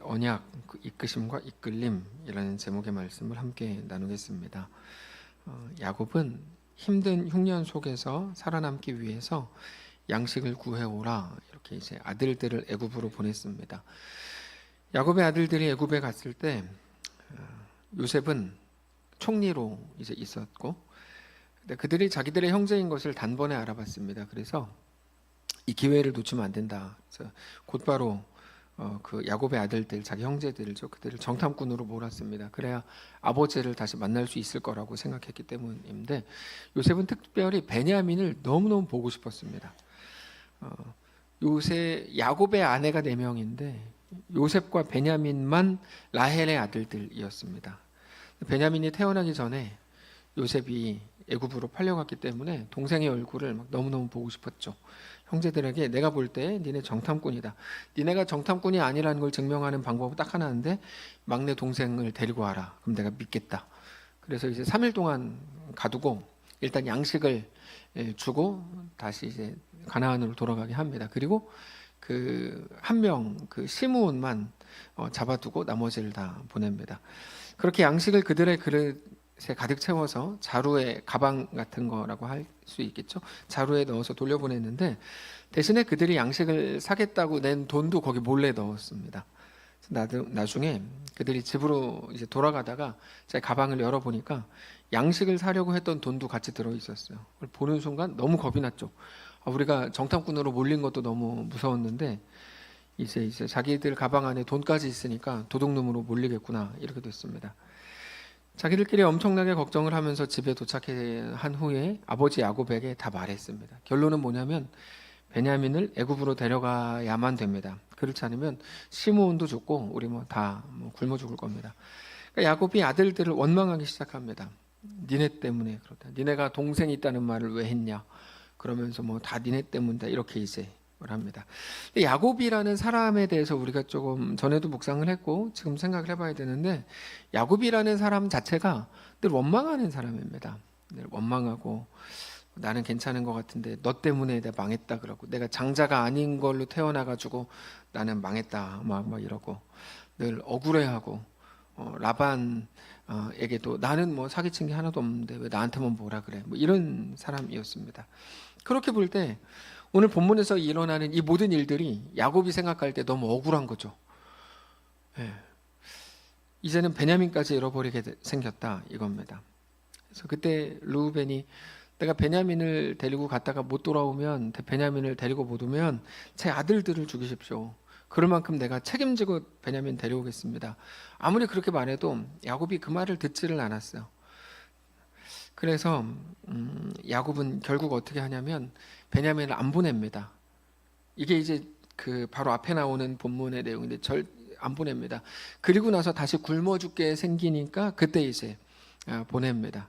언약, 이끄심과 이끌림이라는 제목의 말씀을 함께 나누겠습니다. 야곱은 힘든 흉년 속에서 살아남기 위해서 양식을 구해오라 이렇게 이제 아들들을 애굽으로 보냈습니다. 야곱의 아들들이 애굽에 갔을 때 요셉은 총리로 이제 있었고, 근데 그들이 자기들의 형제인 것을 단번에 알아봤습니다. 그래서 이 기회를 놓치면 안 된다. 그래서 곧바로 그 야곱의 아들들, 자기 형제들이죠. 그들을 정탐꾼으로 몰았습니다. 그래야 아버지를 다시 만날 수 있을 거라고 생각했기 때문인데, 요셉은 특별히 베냐민을 너무너무 보고 싶었습니다. 야곱의 아내가 4명인데 요셉과 베냐민만 라헬의 아들들이었습니다. 베냐민이 태어나기 전에 요셉이 애굽으로 팔려갔기 때문에 동생의 얼굴을 막 너무너무 보고 싶었죠. 형제들에게 내가 볼 때 니네 정탐꾼이다. 니네가 정탐꾼이 아니라는 걸 증명하는 방법은 딱 하나인데 막내 동생을 데리고 와라. 그럼 내가 믿겠다. 그래서 이제 3일 동안 가두고 일단 양식을 주고 다시 이제 가나안으로 돌아가게 합니다. 그리고 그 한 명 그 시므온만 잡아두고 나머지를 다 보냅니다. 그렇게 양식을 그들의 그릇에 가득 채워서 자루에, 가방 같은 거라고 할 수 있겠죠. 자루에 넣어서 돌려보냈는데 대신에 그들이 양식을 사겠다고 낸 돈도 거기 몰래 넣었습니다. 나중에 그들이 집으로 이제 돌아가다가 제 가방을 열어보니까 양식을 사려고 했던 돈도 같이 들어 있었어요. 그걸 보는 순간 너무 겁이 났죠. 우리가 정탐꾼으로 몰린 것도 너무 무서웠는데 이제 자기들 가방 안에 돈까지 있으니까 도둑놈으로 몰리겠구나 이렇게 됐습니다. 자기들끼리 엄청나게 걱정을 하면서 집에 도착한 후에 아버지 야곱에게 다 말했습니다. 결론은 뭐냐면 베냐민을 애굽으로 데려가야만 됩니다. 그렇지 않으면 시므온도 죽고 우리 다 굶어 죽을 겁니다. 그러니까 야곱이 아들들을 원망하기 시작합니다. 니네 때문에 그렇다. 니네가 동생이 있다는 말을 왜 했냐. 그러면서 다 니네 때문이다 이렇게 이제 합니다. 야곱이라는 사람에 대해서 우리가 조금 전에도 묵상을 했고 지금 생각을 해봐야 되는데, 야곱이라는 사람 자체가 늘 원망하는 사람입니다. 늘 원망하고 나는 괜찮은 것 같은데 너 때문에 내가 망했다 그러고, 내가 장자가 아닌 걸로 태어나가지고 나는 망했다 막 이러고 늘 억울해하고, 라반에게도 나는 사기친 게 하나도 없는데 왜 나한테만 뭐라 그래, 이런 사람이었습니다. 그렇게 볼 때 오늘 본문에서 일어나는 이 모든 일들이 야곱이 생각할 때 너무 억울한 거죠. 이제는 베냐민까지 잃어버리게 생겼다 이겁니다. 그래서 그때 르우벤이 내가 베냐민을 데리고 갔다가 못 돌아오면, 베냐민을 데리고 못 오면 제 아들들을 죽이십시오. 그럴 만큼 내가 책임지고 베냐민 데려오겠습니다. 아무리 그렇게 말해도 야곱이 그 말을 듣지를 않았어요. 그래서 야곱은 결국 어떻게 하냐면 베냐민을 안 보냅니다. 이게 이제 그 바로 앞에 나오는 본문의 내용인데 안 보냅니다. 그리고 나서 다시 굶어 죽게 생기니까 그때 이제 보냅니다.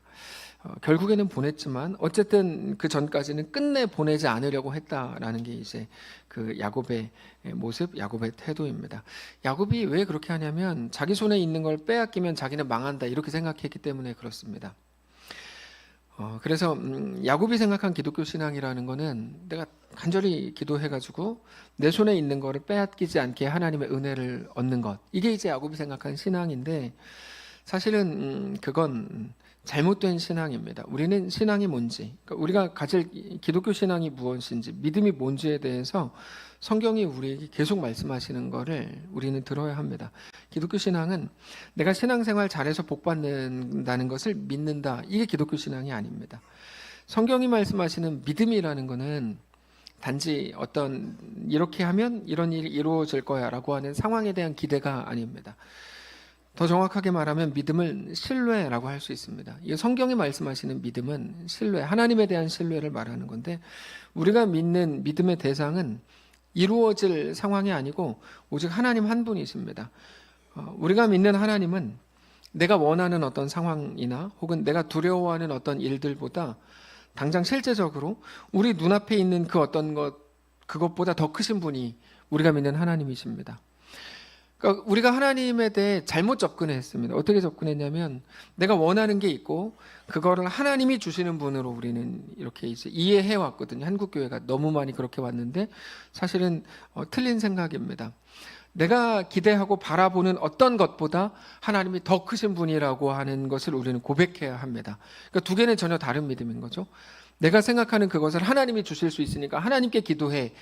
결국에는 보냈지만 어쨌든 그 전까지는 끝내 보내지 않으려고 했다라는 게 이제 그 야곱의 모습, 야곱의 태도입니다. 야곱이 왜 그렇게 하냐면 자기 손에 있는 걸 빼앗기면 자기는 망한다 이렇게 생각했기 때문에 그렇습니다. 그래서 야곱이 생각한 기독교 신앙이라는 거는 내가 간절히 기도해가지고 내 손에 있는 거를 빼앗기지 않게 하나님의 은혜를 얻는 것, 이게 이제 야곱이 생각한 신앙인데 사실은 그건 잘못된 신앙입니다. 우리는 신앙이 뭔지, 그러니까 우리가 가질 기독교 신앙이 무엇인지, 믿음이 뭔지에 대해서 성경이 우리에게 계속 말씀하시는 거를 우리는 들어야 합니다. 기독교 신앙은 내가 신앙생활 잘해서 복 받는다는 것을 믿는다, 이게 기독교 신앙이 아닙니다. 성경이 말씀하시는 믿음이라는 거는 단지 어떤 이렇게 하면 이런 일이 이루어질 거야 라고 하는 상황에 대한 기대가 아닙니다. 더 정확하게 말하면 믿음은 신뢰라고 할 수 있습니다. 이 성경이 말씀하시는 믿음은 신뢰, 하나님에 대한 신뢰를 말하는 건데, 우리가 믿는 믿음의 대상은 이루어질 상황이 아니고 오직 하나님 한 분이십니다. 우리가 믿는 하나님은 내가 원하는 어떤 상황이나 혹은 내가 두려워하는 어떤 일들보다 당장 실제적으로 우리 눈앞에 있는 그 어떤 그것보다 더 크신 분이 우리가 믿는 하나님이십니다. 그러니까 우리가 하나님에 대해 잘못 접근했습니다. 어떻게 접근했냐면 내가 원하는 게 있고 그거를 하나님이 주시는 분으로 우리는 이렇게 이제 이해해 왔거든요. 한국 교회가 너무 많이 그렇게 왔는데 사실은 틀린 생각입니다. 내가 기대하고 바라보는 어떤 것보다 하나님이 더 크신 분이라고 하는 것을 우리는 고백해야 합니다. 그러니까 두 개는 전혀 다른 믿음인 거죠. 내가 생각하는 그것을 하나님이 주실 수 있으니까 하나님께 기도해가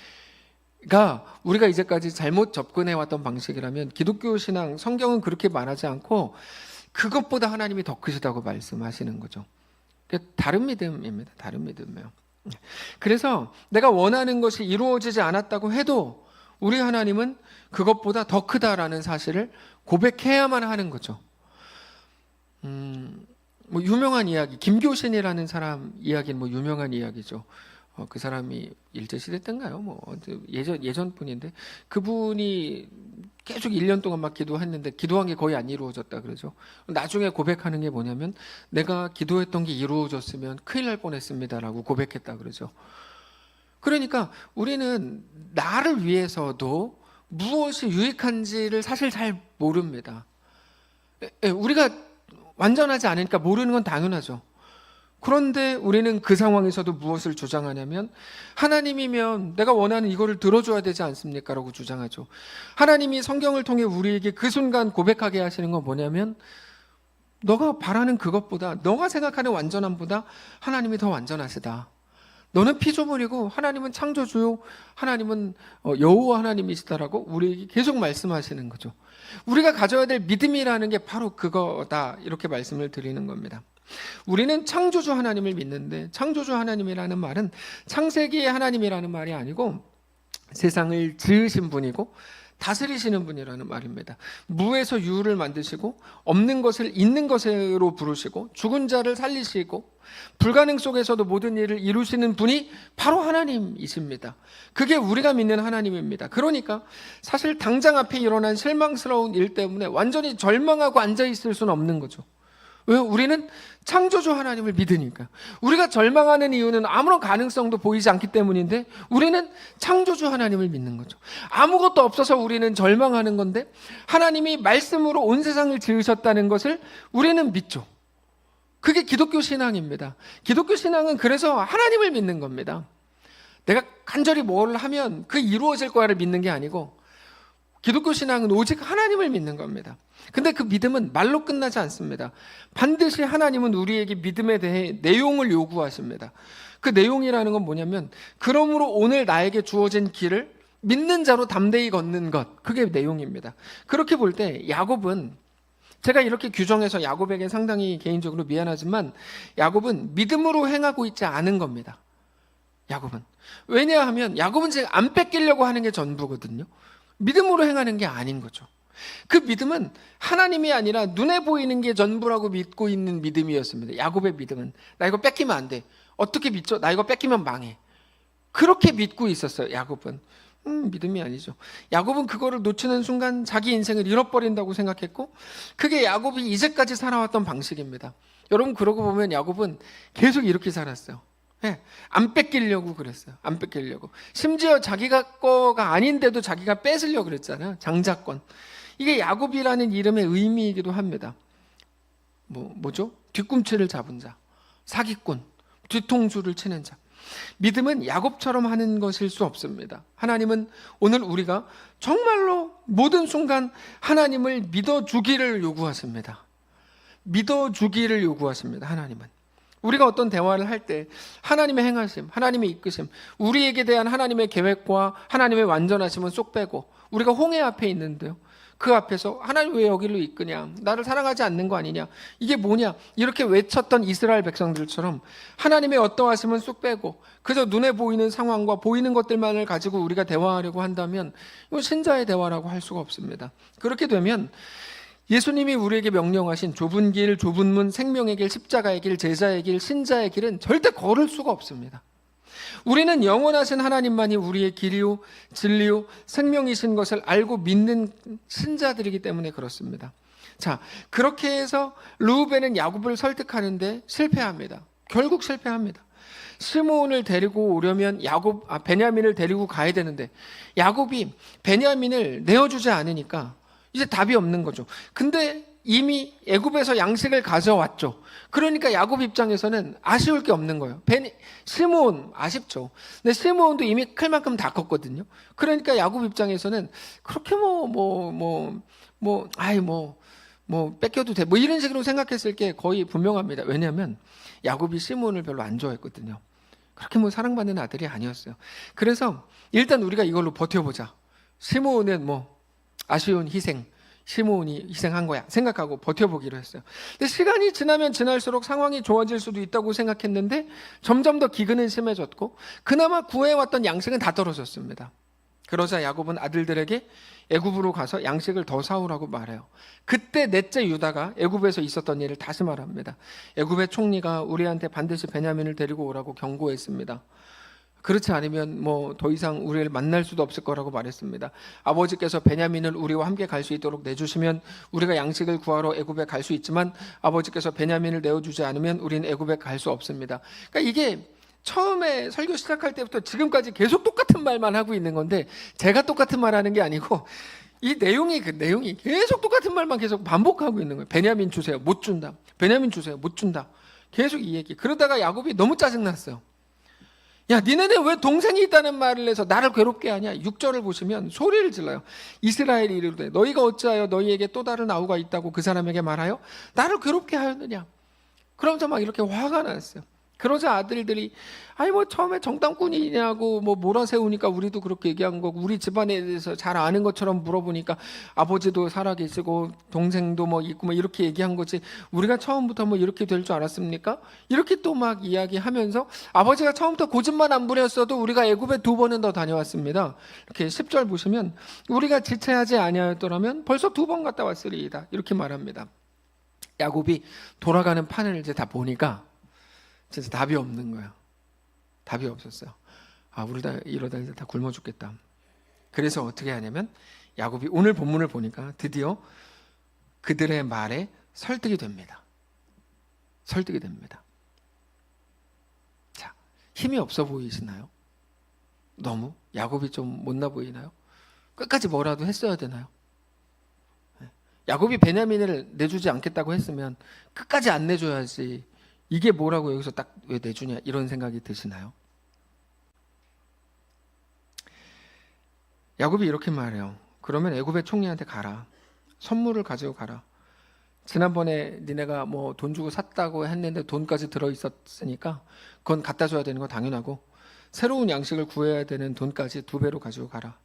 우리가 이제까지 잘못 접근해왔던 방식이라면, 기독교 신앙, 성경은 그렇게 말하지 않고 그것보다 하나님이 더 크시다고 말씀하시는 거죠. 그러니까 다른 믿음입니다. 다른 믿음이에요. 그래서 내가 원하는 것이 이루어지지 않았다고 해도 우리 하나님은 그것보다 더 크다라는 사실을 고백해야만 하는 거죠. 뭐 유명한 이야기, 김교신이라는 사람 이야기는 뭐 유명한 이야기죠. 그 사람이 일제시대 때인가요? 뭐 예전 분인데, 그분이 계속 1년 동안 막 기도했는데 기도한 게 거의 안 이루어졌다 그러죠. 나중에 고백하는 게 뭐냐면, 내가 기도했던 게 이루어졌으면 큰일 날 뻔했습니다라고 고백했다 그러죠. 그러니까 우리는 나를 위해서도 무엇이 유익한지를 사실 잘 모릅니다. 우리가 완전하지 않으니까 모르는 건 당연하죠. 그런데 우리는 그 상황에서도 무엇을 주장하냐면, 하나님이면 내가 원하는 이거를 들어줘야 되지 않습니까? 라고 주장하죠. 하나님이 성경을 통해 우리에게 그 순간 고백하게 하시는 건 뭐냐면, 너가 바라는 그것보다, 너가 생각하는 완전함보다 하나님이 더 완전하시다. 너는 피조물이고 하나님은 창조주요, 하나님은 여호와 하나님이시다라고 우리에게 계속 말씀하시는 거죠. 우리가 가져야 될 믿음이라는 게 바로 그거다, 이렇게 말씀을 드리는 겁니다. 우리는 창조주 하나님을 믿는데, 창조주 하나님이라는 말은 창세기의 하나님이라는 말이 아니고 세상을 지으신 분이고 다스리시는 분이라는 말입니다. 무에서 유를 만드시고 없는 것을 있는 것으로 부르시고 죽은 자를 살리시고 불가능 속에서도 모든 일을 이루시는 분이 바로 하나님이십니다. 그게 우리가 믿는 하나님입니다. 그러니까 사실 당장 앞에 일어난 실망스러운 일 때문에 완전히 절망하고 앉아있을 수는 없는 거죠. 왜? 우리는 창조주 하나님을 믿으니까. 우리가 절망하는 이유는 아무런 가능성도 보이지 않기 때문인데, 우리는 창조주 하나님을 믿는 거죠. 아무것도 없어서 우리는 절망하는 건데, 하나님이 말씀으로 온 세상을 지으셨다는 것을 우리는 믿죠. 그게 기독교 신앙입니다. 기독교 신앙은 그래서 하나님을 믿는 겁니다. 내가 간절히 뭘 하면 그 이루어질 거야를 믿는 게 아니고, 기독교 신앙은 오직 하나님을 믿는 겁니다. 근데 그 믿음은 말로 끝나지 않습니다. 반드시 하나님은 우리에게 믿음에 대해 내용을 요구하십니다. 그 내용이라는 건 뭐냐면, 그러므로 오늘 나에게 주어진 길을 믿는 자로 담대히 걷는 것, 그게 내용입니다. 그렇게 볼 때 야곱은, 제가 이렇게 규정해서 야곱에게 상당히 개인적으로 미안하지만, 야곱은 믿음으로 행하고 있지 않은 겁니다. 야곱은. 왜냐하면 야곱은 지금 안 뺏기려고 하는 게 전부거든요. 믿음으로 행하는 게 아닌 거죠. 그 믿음은 하나님이 아니라 눈에 보이는 게 전부라고 믿고 있는 믿음이었습니다. 야곱의 믿음은, 나 이거 뺏기면 안 돼. 어떻게 믿죠? 나 이거 뺏기면 망해. 그렇게 믿고 있었어요, 야곱은. 믿음이 아니죠. 야곱은 그거를 놓치는 순간 자기 인생을 잃어버린다고 생각했고, 그게 야곱이 이제까지 살아왔던 방식입니다. 여러분, 그러고 보면 야곱은 계속 이렇게 살았어요. 안 뺏기려고 그랬어요. 안 뺏기려고. 심지어 자기가 거가 아닌데도 자기가 뺏으려고 그랬잖아요. 장자권. 이게 야곱이라는 이름의 의미이기도 합니다. 뭐죠? 뒤꿈치를 잡은 자, 사기꾼, 뒤통수를 치는 자. 믿음은 야곱처럼 하는 것일 수 없습니다. 하나님은 오늘 우리가 정말로 모든 순간 하나님을 믿어주기를 요구하십니다. 믿어주기를 요구하십니다. 하나님은. 우리가 어떤 대화를 할 때 하나님의 행하심, 하나님의 이끄심, 우리에게 대한 하나님의 계획과 하나님의 완전하심은 쏙 빼고, 우리가 홍해 앞에 있는데요, 그 앞에서 하나님 왜 여기로 이끄냐, 나를 사랑하지 않는 거 아니냐, 이게 뭐냐, 이렇게 외쳤던 이스라엘 백성들처럼 하나님의 어떠하심은 쏙 빼고 그저 눈에 보이는 상황과 보이는 것들만을 가지고 우리가 대화하려고 한다면 이건 신자의 대화라고 할 수가 없습니다. 그렇게 되면 예수님이 우리에게 명령하신 좁은 길, 좁은 문, 생명의 길, 십자가의 길, 제자의 길, 신자의 길은 절대 걸을 수가 없습니다. 우리는 영원하신 하나님만이 우리의 길이요, 진리요, 생명이신 것을 알고 믿는 신자들이기 때문에 그렇습니다. 자, 그렇게 해서 르우벤은 야곱을 설득하는데 실패합니다. 결국 실패합니다. 시므온을 데리고 오려면 베냐민을 데리고 가야 되는데, 야곱이 베냐민을 내어주지 않으니까 이제 답이 없는 거죠. 근데 이미 애굽에서 양식을 가져왔죠. 그러니까 야곱 입장에서는 아쉬울 게 없는 거예요. 시므온 아쉽죠. 근데 시므온도 이미 클 만큼 다 컸거든요. 그러니까 야곱 입장에서는 그렇게 뺏겨도 돼. 뭐 이런 식으로 생각했을 게 거의 분명합니다. 왜냐하면 야곱이 시므온을 별로 안 좋아했거든요. 그렇게 뭐 사랑받는 아들이 아니었어요. 그래서 일단 우리가 이걸로 버텨보자. 시므온은 뭐 아쉬운 희생, 시므온이 희생한 거야 생각하고 버텨보기로 했어요. 근데 시간이 지나면 지날수록 상황이 좋아질 수도 있다고 생각했는데 점점 더 기근은 심해졌고 그나마 구해왔던 양식은 다 떨어졌습니다. 그러자 야곱은 아들들에게 애굽으로 가서 양식을 더 사오라고 말해요. 그때 넷째 유다가 애굽에서 있었던 일을 다시 말합니다. 애굽의 총리가 우리한테 반드시 베냐민을 데리고 오라고 경고했습니다. 그렇지 않으면 뭐 더 이상 우리를 만날 수도 없을 거라고 말했습니다. 아버지께서 베냐민을 우리와 함께 갈 수 있도록 내주시면 우리가 양식을 구하러 애굽에 갈 수 있지만 아버지께서 베냐민을 내어주지 않으면 우리는 애굽에 갈 수 없습니다. 그러니까 이게 처음에 설교 시작할 때부터 지금까지 계속 똑같은 말만 하고 있는 건데 제가 똑같은 말 하는 게 아니고 이 내용이 계속 똑같은 말만 계속 반복하고 있는 거예요. 베냐민 주세요. 못 준다. 베냐민 주세요. 못 준다. 계속 이 얘기. 그러다가 야곱이 너무 짜증났어요. 야, 니네는 왜 동생이 있다는 말을 해서 나를 괴롭게 하냐? 6절을 보시면 소리를 질러요. 이스라엘이 이르되 너희가 어찌하여 너희에게 또 다른 아우가 있다고 그 사람에게 말하여 나를 괴롭게 하였느냐? 그러면서 막 이렇게 화가 났어요. 그러자 아들들이 아니 뭐 처음에 정당꾼이냐고 뭐 몰아세우니까 우리도 그렇게 얘기한 거고 우리 집안에 대해서 잘 아는 것처럼 물어보니까 아버지도 살아계시고 동생도 뭐 있고 뭐 이렇게 얘기한 거지 우리가 처음부터 뭐 이렇게 될 줄 알았습니까? 이렇게 또 막 이야기하면서 아버지가 처음부터 고집만 안 부렸어도 우리가 애굽에 2번은 더 다녀왔습니다. 이렇게 10절 보시면 우리가 지체하지 아니하였더라면 벌써 2번 갔다 왔으리이다 이렇게 말합니다. 야곱이 돌아가는 판을 이제 다 보니까 진짜 답이 없는 거예요. 답이 없었어요. 아, 우리 다 이러다 이제 다 굶어 죽겠다. 그래서 어떻게 하냐면 야곱이 오늘 본문을 보니까 드디어 그들의 말에 설득이 됩니다. 설득이 됩니다. 자, 힘이 없어 보이시나요? 너무? 야곱이 좀 못나 보이나요? 끝까지 뭐라도 했어야 되나요? 야곱이 베냐민을 내주지 않겠다고 했으면 끝까지 안 내줘야지. 이게 뭐라고 여기서 딱 왜 내주냐 이런 생각이 드시나요? 야곱이 이렇게 말해요. 그러면 애굽의 총리한테 가라. 선물을 가지고 가라. 지난번에 니네가 뭐 돈 주고 샀다고 했는데 돈까지 들어있었으니까 그건 갖다 줘야 되는 거 당연하고 새로운 양식을 구해야 되는 돈까지 2배로 가지고 가라.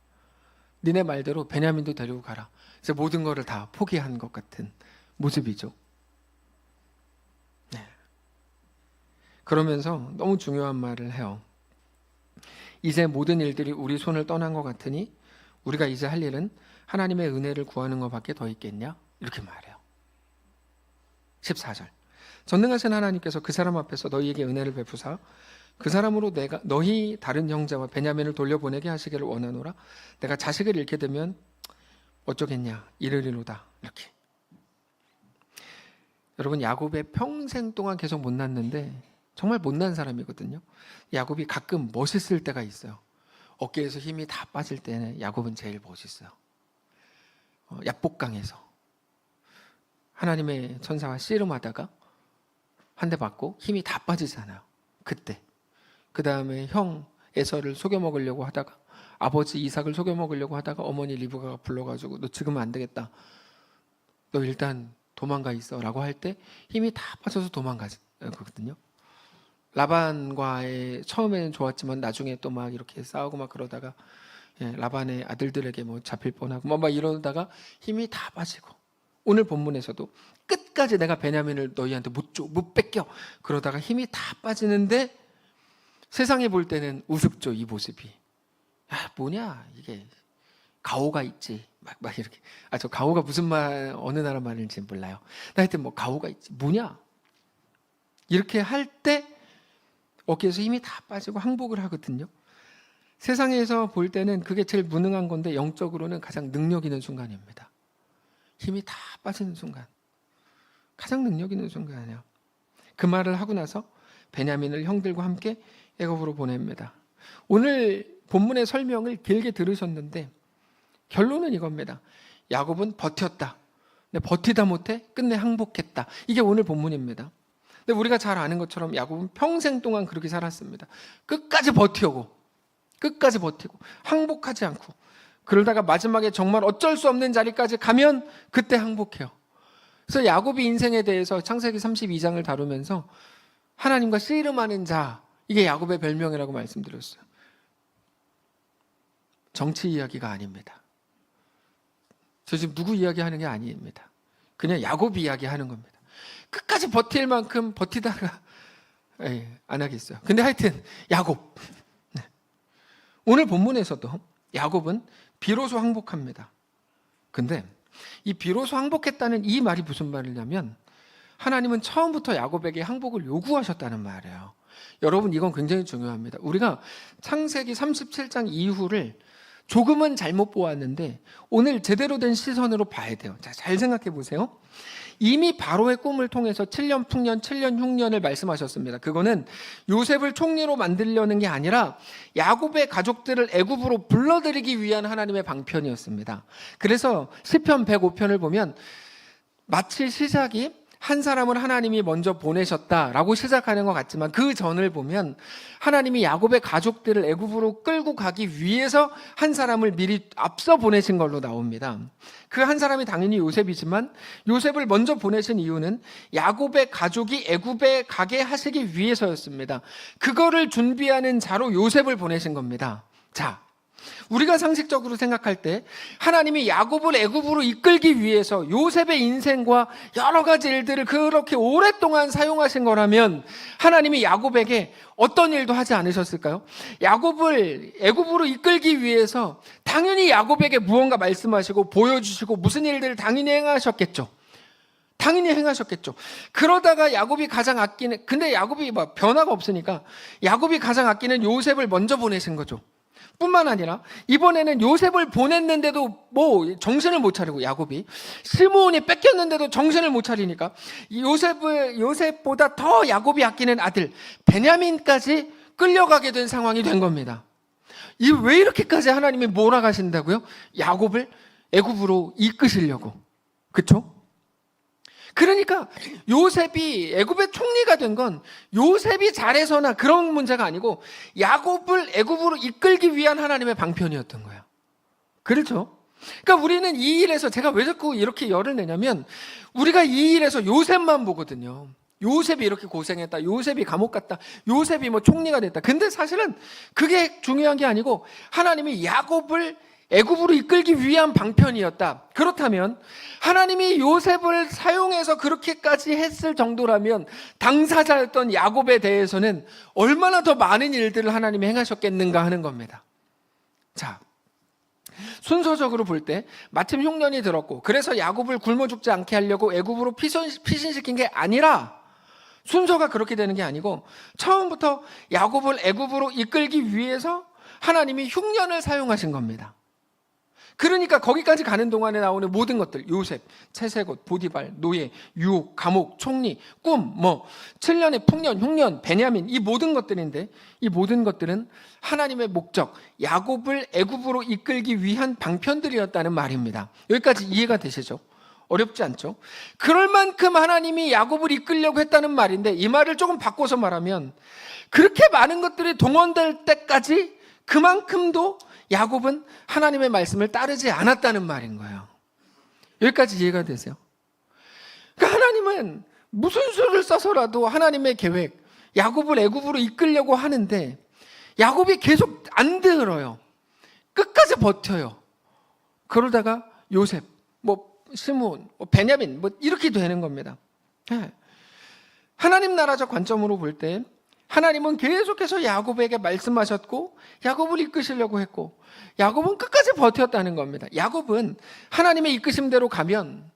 니네 말대로 베냐민도 데리고 가라. 이제 모든 거를 다 포기한 것 같은 모습이죠. 그러면서 너무 중요한 말을 해요. 이제 모든 일들이 우리 손을 떠난 것 같으니 우리가 이제 할 일은 하나님의 은혜를 구하는 것밖에 더 있겠냐? 이렇게 말해요. 14절. 전능하신 하나님께서 그 사람 앞에서 너희에게 은혜를 베푸사 그 사람으로 내가 너희 다른 형제와 베냐민을 돌려보내게 하시기를 원하노라. 내가 자식을 잃게 되면 어쩌겠냐? 이르리로다. 이렇게. 여러분 야곱의 평생 동안 계속 못 낳는데 정말 못난 사람이거든요. 야곱이 가끔 멋있을 때가 있어요. 어깨에서 힘이 다 빠질 때는 야곱은 제일 멋있어요. 야복강에서 하나님의 천사가 씨름하다가 한 대 맞고 힘이 다 빠지잖아요. 그때. 그 다음에 형 에서를 속여 먹으려고 하다가 아버지 이삭을 속여 먹으려고 하다가 어머니 리브가가 불러가지고 너 지금은 안 되겠다. 너 일단 도망가 있어 라고 할 때 힘이 다 빠져서 도망가거든요. 라반과의 처음에는 좋았지만 나중에 또 막 이렇게 싸우고 막 그러다가 라반의 아들들에게 뭐 잡힐 뻔하고 막 이러다가 힘이 다 빠지고 오늘 본문에서도 끝까지 내가 베냐민을 너희한테 못 뺏겨 그러다가 힘이 다 빠지는데 세상에 볼 때는 우습죠. 이 모습이. 야, 뭐냐 이게 가오가 있지 막 이렇게 저 가오가 무슨 말 어느 나라 말인지 몰라요. 하여튼 뭐 가오가 있지 뭐냐 이렇게 할 때 어깨에서 힘이 다 빠지고 항복을 하거든요. 세상에서 볼 때는 그게 제일 무능한 건데 영적으로는 가장 능력 있는 순간입니다. 힘이 다 빠지는 순간. 가장 능력 있는 순간이에요. 그 말을 하고 나서 베냐민을 형들과 함께 애굽으로 보냅니다. 오늘 본문의 설명을 길게 들으셨는데 결론은 이겁니다. 야곱은 버텼다. 근데 버티다 못해 끝내 항복했다. 이게 오늘 본문입니다. 근데 우리가 잘 아는 것처럼 야곱은 평생 동안 그렇게 살았습니다. 끝까지 버티고 항복하지 않고, 그러다가 마지막에 정말 어쩔 수 없는 자리까지 가면 그때 항복해요. 그래서 야곱이 인생에 대해서 창세기 32장을 다루면서 하나님과 씨름하는 자, 이게 야곱의 별명이라고 말씀드렸어요. 정치 이야기가 아닙니다. 저 지금 누구 이야기하는 게 아닙니다. 그냥 야곱 이야기하는 겁니다. 끝까지 버틸 만큼 버티다가 안 하겠어요. 근데 하여튼 야곱, 오늘 본문에서도 야곱은 비로소 항복합니다. 근데 이 비로소 항복했다는 이 말이 무슨 말이냐면, 하나님은 처음부터 야곱에게 항복을 요구하셨다는 말이에요. 여러분, 이건 굉장히 중요합니다. 우리가 창세기 37장 이후를 조금은 잘못 보았는데 오늘 제대로 된 시선으로 봐야 돼요. 자, 잘 생각해 보세요. 이미 바로의 꿈을 통해서 7년 풍년, 7년 흉년을 말씀하셨습니다. 그거는 요셉을 총리로 만들려는 게 아니라 야곱의 가족들을 애굽으로 불러들이기 위한 하나님의 방편이었습니다. 그래서 시편 105편을 보면 마치 시작이 한 사람을 하나님이 먼저 보내셨다라고 시작하는 것 같지만, 그 전을 보면 하나님이 야곱의 가족들을 애굽으로 끌고 가기 위해서 한 사람을 미리 앞서 보내신 걸로 나옵니다. 그 한 사람이 당연히 요셉이지만, 요셉을 먼저 보내신 이유는 야곱의 가족이 애굽에 가게 하시기 위해서였습니다. 그거를 준비하는 자로 요셉을 보내신 겁니다. 자, 우리가 상식적으로 생각할 때 하나님이 야곱을 애굽으로 이끌기 위해서 요셉의 인생과 여러 가지 일들을 그렇게 오랫동안 사용하신 거라면 하나님이 야곱에게 어떤 일도 하지 않으셨을까요? 야곱을 애굽으로 이끌기 위해서 당연히 야곱에게 무언가 말씀하시고 보여주시고 무슨 일들을 당연히 행하셨겠죠. 그러다가 야곱이 가장 아끼는, 근데 야곱이 변화가 없으니까 야곱이 가장 아끼는 요셉을 먼저 보내신 거죠. 뿐만 아니라 이번에는 요셉을 보냈는데도 정신을 못 차리고, 야곱이 시므온이 뺏겼는데도 정신을 못 차리니까 요셉보다 더 야곱이 아끼는 아들 베냐민까지 끌려가게 된 상황이 된 겁니다. 왜 이렇게까지 하나님이 몰아가신다고요? 야곱을 애굽으로 이끄시려고. 그렇죠? 그러니까 요셉이 애굽의 총리가 된 건 요셉이 잘해서나 그런 문제가 아니고 야곱을 애굽으로 이끌기 위한 하나님의 방편이었던 거예요. 그렇죠? 그러니까 우리는 이 일에서, 제가 왜 자꾸 이렇게 열을 내냐면, 우리가 이 일에서 요셉만 보거든요. 요셉이 이렇게 고생했다, 요셉이 감옥 갔다, 요셉이 총리가 됐다. 근데 사실은 그게 중요한 게 아니고 하나님이 야곱을 애굽으로 이끌기 위한 방편이었다. 그렇다면 하나님이 요셉을 사용해서 그렇게까지 했을 정도라면 당사자였던 야곱에 대해서는 얼마나 더 많은 일들을 하나님이 행하셨겠는가 하는 겁니다. 자, 순서적으로 볼 때 마침 흉년이 들었고, 그래서 야곱을 굶어 죽지 않게 하려고 애굽으로 피신시킨 게 아니라, 순서가 그렇게 되는 게 아니고 처음부터 야곱을 애굽으로 이끌기 위해서 하나님이 흉년을 사용하신 겁니다. 그러니까 거기까지 가는 동안에 나오는 모든 것들, 요셉, 채색옷, 보디발, 노예, 유혹, 감옥, 총리, 꿈, 7년의 풍년, 흉년, 베냐민, 이 모든 것들인데, 이 모든 것들은 하나님의 목적, 야곱을 애굽으로 이끌기 위한 방편들이었다는 말입니다. 여기까지 이해가 되시죠? 어렵지 않죠? 그럴 만큼 하나님이 야곱을 이끌려고 했다는 말인데, 이 말을 조금 바꿔서 말하면 그렇게 많은 것들이 동원될 때까지 그만큼도 야곱은 하나님의 말씀을 따르지 않았다는 말인 거예요. 여기까지 이해가 되세요? 그러니까 하나님은 무슨 수를 써서라도 하나님의 계획, 야곱을 애굽으로 이끌려고 하는데 야곱이 계속 안 들어요. 끝까지 버텨요. 그러다가 요셉, 시므온, 베냐민 이렇게 되는 겁니다. 하나님 나라적 관점으로 볼 때 하나님은 계속해서 야곱에게 말씀하셨고 야곱을 이끄시려고 했고, 야곱은 끝까지 버텼다는 겁니다. 야곱은 하나님의 이끄심대로 가면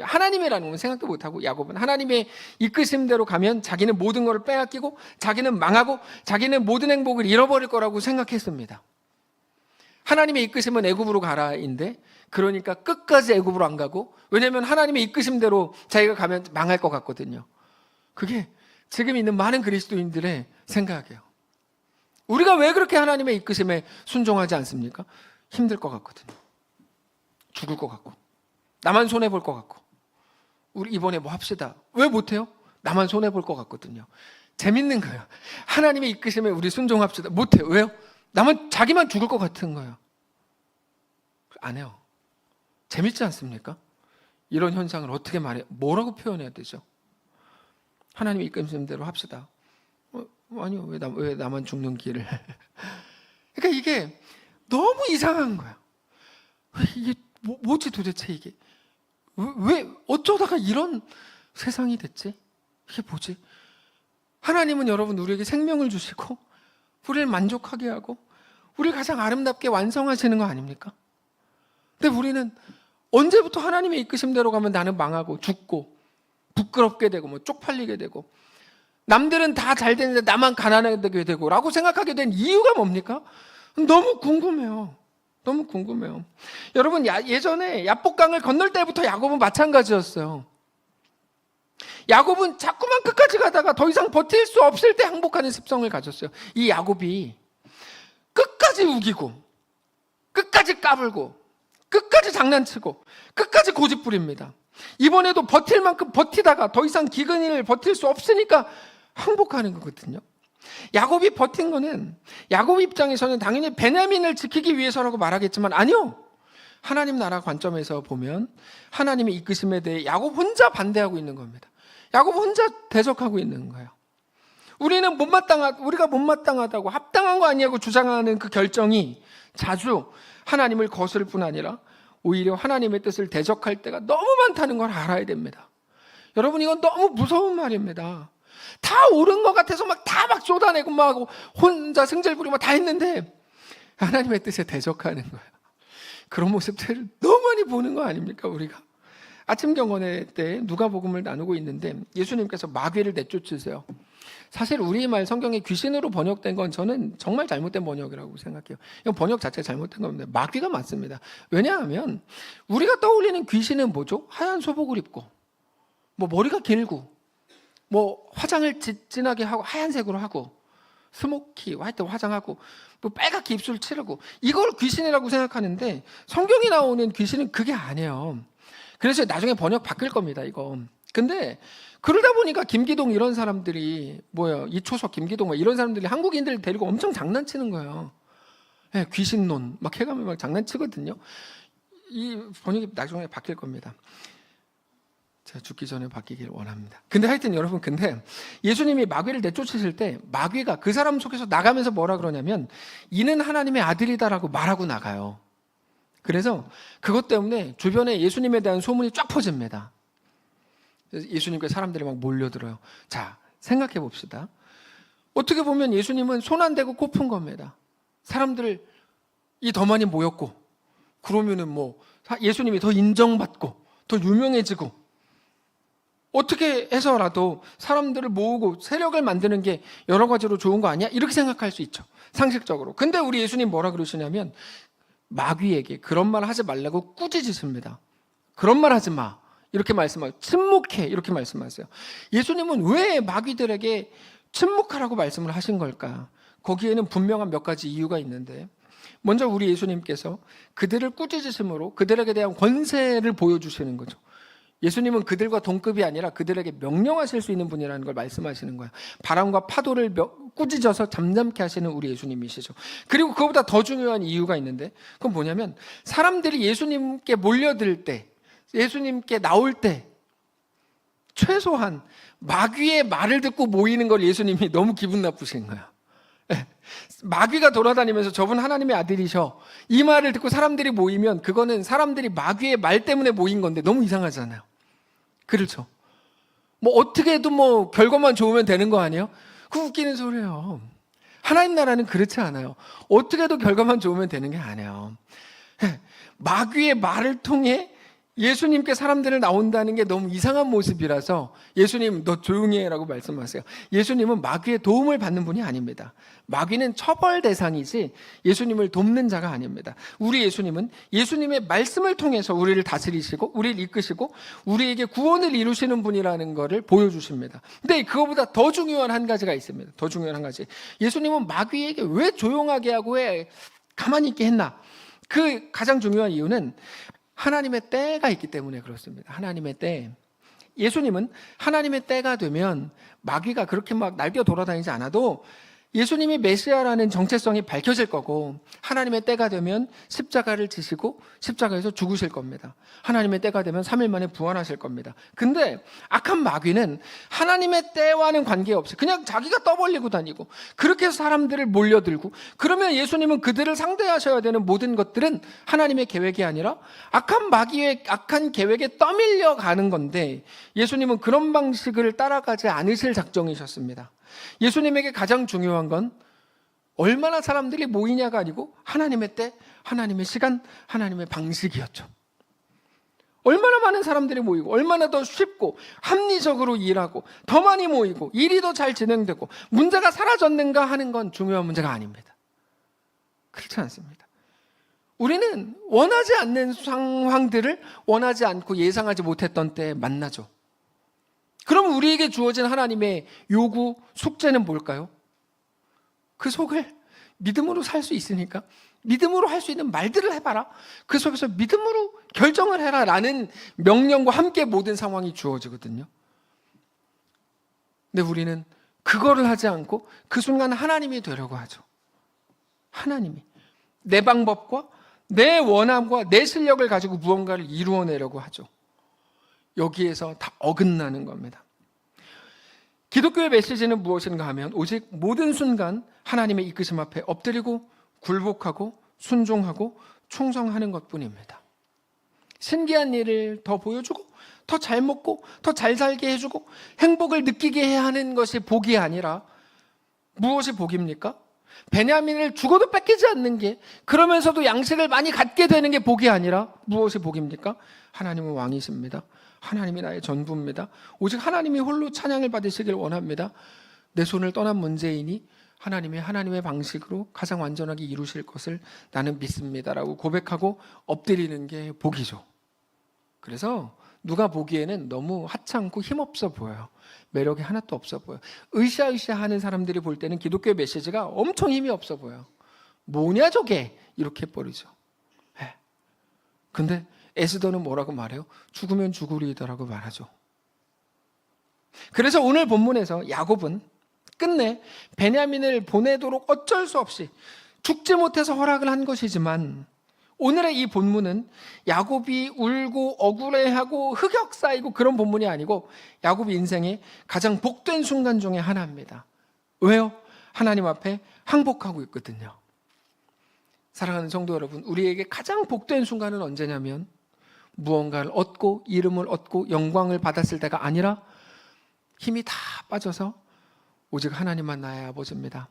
하나님이라는 건 생각도 못하고, 야곱은 하나님의 이끄심대로 가면 자기는 모든 것을 빼앗기고 자기는 망하고 자기는 모든 행복을 잃어버릴 거라고 생각했습니다. 하나님의 이끄심은 애굽으로 가라인데, 그러니까 끝까지 애굽으로 안 가고, 왜냐하면 하나님의 이끄심대로 자기가 가면 망할 것 같거든요. 그게 지금 있는 많은 그리스도인들의 생각이에요. 우리가 왜 그렇게 하나님의 이끄심에 순종하지 않습니까? 힘들 것 같거든요. 죽을 것 같고. 나만 손해볼 것 같고. 우리 이번에 뭐 합시다. 왜 못해요? 나만 손해볼 것 같거든요. 재밌는 거예요. 하나님의 이끄심에 우리 순종합시다. 못해요. 왜요? 자기만 죽을 것 같은 거예요. 안 해요. 재밌지 않습니까? 이런 현상을 어떻게 뭐라고 표현해야 되죠? 하나님의 이끄심대로 합시다. 아니요, 왜 나만 죽는 길을. 그러니까 이게 너무 이상한 거야. 이게 뭐지 도대체 이게. 왜 어쩌다가 이런 세상이 됐지? 이게 뭐지? 하나님은 여러분 우리에게 생명을 주시고 우리를 만족하게 하고 우리를 가장 아름답게 완성하시는 거 아닙니까? 근데 우리는 언제부터 하나님의 이끄심대로 가면 나는 망하고 죽고 부끄럽게 되고 뭐 쪽팔리게 되고 남들은 다 잘 되는데 나만 가난하게 되고 라고 생각하게 된 이유가 뭡니까? 너무 궁금해요. 너무 궁금해요. 여러분 예전에 야복강을 건널 때부터 야곱은 마찬가지였어요. 야곱은 자꾸만 끝까지 가다가 더 이상 버틸 수 없을 때 항복하는 습성을 가졌어요. 이 야곱이 끝까지 우기고 끝까지 까불고 끝까지 장난치고 끝까지 고집부립니다. 이번에도 버틸 만큼 버티다가 더 이상 기근을 버틸 수 없으니까 항복하는 거거든요. 야곱이 버틴 거는 야곱 입장에서는 당연히 베냐민을 지키기 위해서라고 말하겠지만 아니요. 하나님 나라 관점에서 보면 하나님의 이끄심에 대해 야곱 혼자 반대하고 있는 겁니다. 야곱 혼자 대적하고 있는 거예요. 우리가 못마땅하다고 합당한 거 아니냐고 주장하는 그 결정이 자주 하나님을 거스를 뿐 아니라 오히려 하나님의 뜻을 대적할 때가 너무 많다는 걸 알아야 됩니다. 여러분 이건 너무 무서운 말입니다. 다 옳은 것 같아서 다 쏟아내고 혼자 승질 부리고 다 했는데 하나님의 뜻에 대적하는 거예요. 그런 모습들을 너무 많이 보는 거 아닙니까 우리가? 아침 경건회 때 누가복음을 나누고 있는데 예수님께서 마귀를 내쫓으세요. 사실 우리말 성경에 귀신으로 번역된 건 저는 정말 잘못된 번역이라고 생각해요. 이건 번역 자체가 잘못된 겁니다. 마귀가 맞습니다. 왜냐하면 우리가 떠올리는 귀신은 뭐죠? 하얀 소복을 입고 머리가 길고 화장을 진하게 하고 하얀색으로 하고 스모키 하여튼 화장하고 빨갛게 입술 칠하고 이걸 귀신이라고 생각하는데 성경에 나오는 귀신은 그게 아니에요. 그래서 나중에 번역 바뀔 겁니다 이거. 근데 그러다 보니까 김기동 이런 사람들이 이초석 김기동 이런 사람들이 한국인들 데리고 엄청 장난치는 거예요. 네, 귀신론 해가면 장난치거든요. 이 번역이 나중에 바뀔 겁니다. 제가 죽기 전에 바뀌길 원합니다. 근데 하여튼 여러분 예수님이 마귀를 내쫓으실 때 마귀가 그 사람 속에서 나가면서 뭐라 그러냐면 이는 하나님의 아들이다라고 말하고 나가요. 그래서 그것 때문에 주변에 예수님에 대한 소문이 쫙 퍼집니다. 예수님께 사람들이 몰려들어요. 자, 생각해 봅시다. 어떻게 보면 예수님은 손 안 대고 코 푼 겁니다. 사람들이 더 많이 모였고 그러면은 예수님이 더 인정받고 더 유명해지고 어떻게 해서라도 사람들을 모으고 세력을 만드는 게 여러 가지로 좋은 거 아니야? 이렇게 생각할 수 있죠. 상식적으로. 근데 우리 예수님 뭐라 그러시냐면 마귀에게 그런 말 하지 말라고 꾸짖으십니다. 그런 말 하지 마. 이렇게 말씀하세요. 침묵해. 이렇게 말씀하세요. 예수님은 왜 마귀들에게 침묵하라고 말씀을 하신 걸까? 거기에는 분명한 몇 가지 이유가 있는데 먼저 우리 예수님께서 그들을 꾸짖으심으로 그들에게 대한 권세를 보여주시는 거죠. 예수님은 그들과 동급이 아니라 그들에게 명령하실 수 있는 분이라는 걸 말씀하시는 거예요. 바람과 파도를 꾸짖어서 잠잠케 하시는 우리 예수님이시죠. 그리고 그거보다 더 중요한 이유가 있는데 그건 뭐냐면 사람들이 예수님께 몰려들 때 예수님께 나올 때 최소한 마귀의 말을 듣고 모이는 걸 예수님이 너무 기분 나쁘신 거예요. 마귀가 돌아다니면서 저분 하나님의 아들이셔 이 말을 듣고 사람들이 모이면 그거는 사람들이 마귀의 말 때문에 모인 건데 너무 이상하잖아요. 그렇죠? 어떻게 해도 결과만 좋으면 되는 거 아니에요? 그거 웃기는 소리예요. 하나님 나라는 그렇지 않아요. 어떻게 해도 결과만 좋으면 되는 게 아니에요. 마귀의 말을 통해 예수님께 사람들을 나온다는 게 너무 이상한 모습이라서 예수님 너 조용히 해라고 말씀하세요. 예수님은 마귀의 도움을 받는 분이 아닙니다. 마귀는 처벌 대상이지 예수님을 돕는 자가 아닙니다. 우리 예수님은 예수님의 말씀을 통해서 우리를 다스리시고 우리를 이끄시고 우리에게 구원을 이루시는 분이라는 것을 보여주십니다. 근데 그거보다 더 중요한 한 가지가 있습니다. 더 중요한 한 가지. 예수님은 마귀에게 왜 조용하게 하고 왜 가만히 있게 했나? 그 가장 중요한 이유는 하나님의 때가 있기 때문에 그렇습니다. 하나님의 때. 예수님은 하나님의 때가 되면 마귀가 그렇게 막 날뛰어 돌아다니지 않아도 예수님이 메시아라는 정체성이 밝혀질 거고, 하나님의 때가 되면 십자가를 지시고 십자가에서 죽으실 겁니다. 하나님의 때가 되면 3일 만에 부활하실 겁니다. 근데 악한 마귀는 하나님의 때와는 관계없이 그냥 자기가 떠벌리고 다니고, 그렇게 해서 사람들을 몰려들고, 그러면 예수님은 그들을 상대하셔야 되는 모든 것들은 하나님의 계획이 아니라 악한 마귀의 악한 계획에 떠밀려 가는 건데, 예수님은 그런 방식을 따라가지 않으실 작정이셨습니다. 예수님에게 가장 중요한 건 얼마나 사람들이 모이냐가 아니고 하나님의 때, 하나님의 시간, 하나님의 방식이었죠. 얼마나 많은 사람들이 모이고, 얼마나 더 쉽고 합리적으로 일하고, 더 많이 모이고, 일이 더 잘 진행되고, 문제가 사라졌는가 하는 건 중요한 문제가 아닙니다. 그렇지 않습니다. 우리는 원하지 않는 상황들을 원하지 않고 예상하지 못했던 때에 만나죠. 그럼 우리에게 주어진 하나님의 요구, 숙제는 뭘까요? 그 속을 믿음으로 살 수 있으니까 믿음으로 할 수 있는 말들을 해봐라. 그 속에서 믿음으로 결정을 해라 라는 명령과 함께 모든 상황이 주어지거든요. 근데 우리는 그거를 하지 않고 그 순간 하나님이 되려고 하죠. 하나님이 내 방법과 내 원함과 내 실력을 가지고 무언가를 이루어내려고 하죠. 여기에서 다 어긋나는 겁니다. 기독교의 메시지는 무엇인가 하면 오직 모든 순간 하나님의 이끄심 앞에 엎드리고 굴복하고 순종하고 충성하는 것뿐입니다. 신기한 일을 더 보여주고 더 잘 먹고 더 잘 살게 해주고 행복을 느끼게 해야 하는 것이 복이 아니라, 무엇이 복입니까? 베냐민을 죽어도 뺏기지 않는 게, 그러면서도 양식을 많이 갖게 되는 게 복이 아니라 무엇이 복입니까? 하나님은 왕이십니다. 하나님이 나의 전부입니다. 오직 하나님이 홀로 찬양을 받으시길 원합니다. 내 손을 떠난 문제이니 하나님의 방식으로 가장 완전하게 이루실 것을 나는 믿습니다라고 고백하고 엎드리는 게 복이죠. 그래서 누가 보기에는 너무 하찮고 힘없어 보여요. 매력이 하나도 없어 보여요. 으쌰으쌰 하는 사람들이 볼 때는 기독교의 메시지가 엄청 힘이 없어 보여요. 뭐냐 저게, 이렇게 해버리죠. 근데 에스더는 뭐라고 말해요? 죽으면 죽으리더라고 말하죠. 그래서 오늘 본문에서 야곱은 끝내 베냐민을 보내도록 어쩔 수 없이 죽지 못해서 허락을 한 것이지만, 오늘의 이 본문은 야곱이 울고 억울해하고 흑역 쌓이고 그런 본문이 아니고 야곱의 인생의 가장 복된 순간 중에 하나입니다. 왜요? 하나님 앞에 항복하고 있거든요. 사랑하는 성도 여러분, 우리에게 가장 복된 순간은 언제냐면 무언가를 얻고 이름을 얻고 영광을 받았을 때가 아니라 힘이 다 빠져서 오직 하나님만 나의 아버지입니다.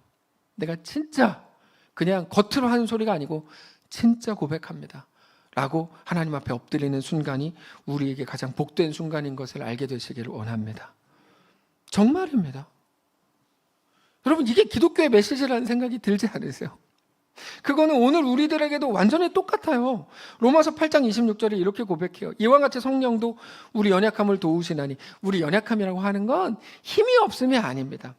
내가 진짜 그냥 겉으로 하는 소리가 아니고 진짜 고백합니다 라고 하나님 앞에 엎드리는 순간이 우리에게 가장 복된 순간인 것을 알게 되시기를 원합니다. 정말입니다. 여러분, 이게 기독교의 메시지라는 생각이 들지 않으세요? 그거는 오늘 우리들에게도 완전히 똑같아요. 로마서 8장 26절에 이렇게 고백해요. 이와 같이 성령도 우리 연약함을 도우시나니. 우리 연약함이라고 하는 건 힘이 없음이 아닙니다.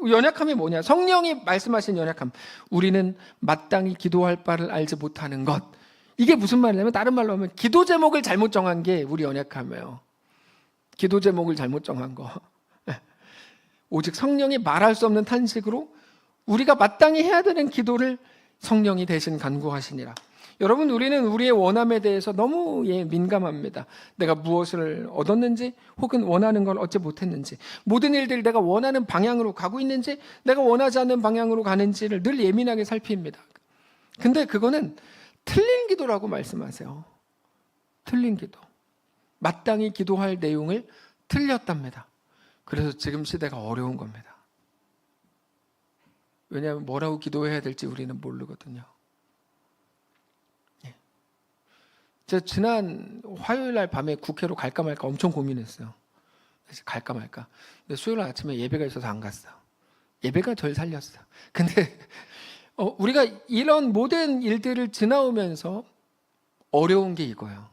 연약함이 뭐냐? 성령이 말씀하신 연약함. 우리는 마땅히 기도할 바를 알지 못하는 것. 이게 무슨 말이냐면, 다른 말로 하면 기도 제목을 잘못 정한 게 우리 연약함이에요. 기도 제목을 잘못 정한 거. 오직 성령이 말할 수 없는 탄식으로 우리가 마땅히 해야 되는 기도를 성령이 대신 간구하시니라. 여러분, 우리는 우리의 원함에 대해서 너무 민감합니다. 내가 무엇을 얻었는지, 혹은 원하는 걸 얻지 못했는지, 모든 일들이 내가 원하는 방향으로 가고 있는지, 내가 원하지 않는 방향으로 가는지를 늘 예민하게 살핍니다. 근데 그거는 틀린 기도라고 말씀하세요. 틀린 기도. 마땅히 기도할 내용을 틀렸답니다. 그래서 지금 시대가 어려운 겁니다. 왜냐하면 뭐라고 기도해야 될지 우리는 모르거든요. 제가 지난 화요일 날 밤에 국회로 갈까 말까 엄청 고민했어요. 갈까 말까. 근데 수요일 아침에 예배가 있어서 안 갔어요. 예배가 절 살렸어요. 근데 우리가 이런 모든 일들을 지나오면서 어려운 게 이거예요.